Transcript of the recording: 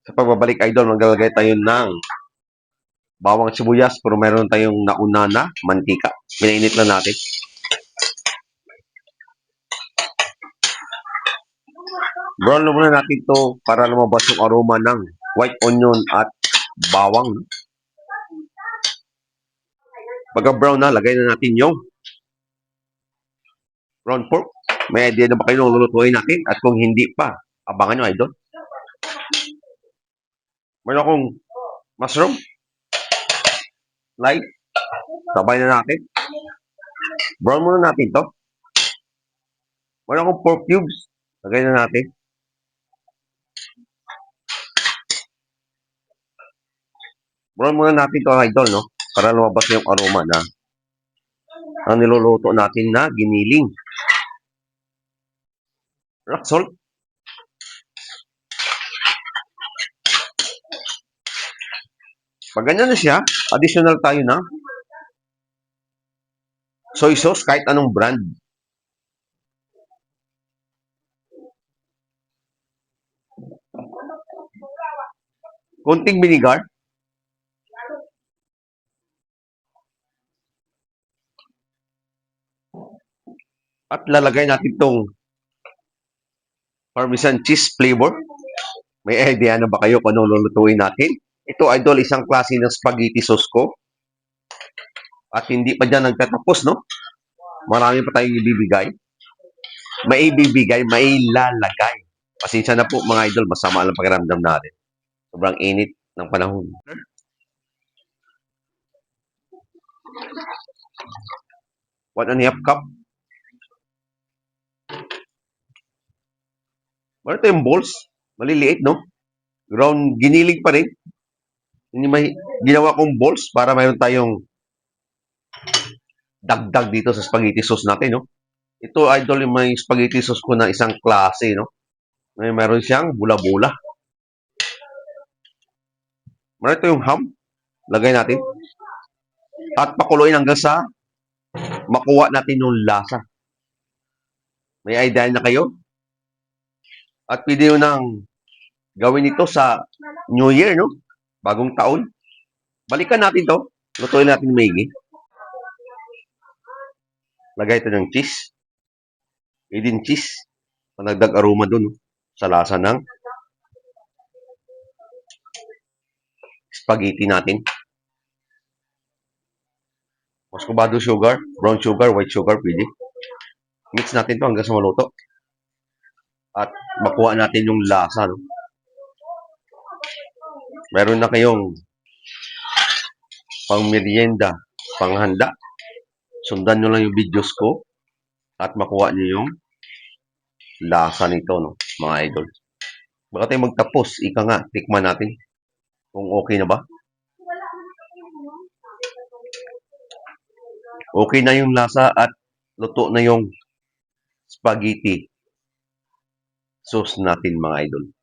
Sa pagbabalik idol, maglalagay tayo ng bawang at sibuyas pero meron tayong nauna na mantika. Pinainit lang natin. Brown na muna natin to para lumabas yung aroma ng white onion at bawang. Pagka brown na, lagay na natin yung ground pork. May idea na ba kayo nung lulutuin natin? At kung hindi pa, abangan nyo idol. Meron akong mushroom. Light. Sabay na natin. Brown muna natin to. Meron akong pork cubes. Lagay na natin. Brown muna natin to idol, no? Para lumabas yung aroma na ang niluluto natin na giniling. Rock salt. Pag ganyan na siya, additional tayo na soy sauce kahit anong brand. Kunting vinegar. At lalagay natin itong Parmesan cheese flavor. May idea na ba kayo kung anong lulutuin natin? Ito idol, isang klase ng spaghetti sauce ko. At hindi pa dyan nagtatapos, no? Marami pa tayong ibibigay. May ibibigay, may lalagay. Pasensya na po mga idol, masama ang pakiramdam natin. Sobrang init ng panahon. 1.5 cup. Ano ito yung balls? Maliliit, no? Ground giniling pa rin. Hindi may ginawa kong balls para mayroon tayong dagdag dito sa spaghetti sauce natin, no? Ito, idol, yung may spaghetti sauce ko na isang klase, no? Mayroon siyang bula-bula. Meron ito yung ham. Lagay natin. At pakuluin hanggang sa makuha natin yung lasa. May idea na kayo? At pwede nyo nang gawin ito sa New Year, no? Bagong taon. Balikan natin to. Lutuin natin maigi. Lagay ito ng cheese. Din cheese. Panagdag aroma dun, no? Sa lasa ng spaghetti natin. Muscovado sugar, brown sugar, white sugar, pwede. Mix natin to hanggang sa maluto. At makuha natin yung lasa, no? Meron na kayong pang merienda, panghanda. Sundan nyo lang yung videos ko at makuha nyo yung lasa nito, no, mga idol. Baka tayo magtapos, ika nga, tikman natin kung okay na ba. Okay na yung lasa at luto na yung spaghetti sauce natin, mga idol.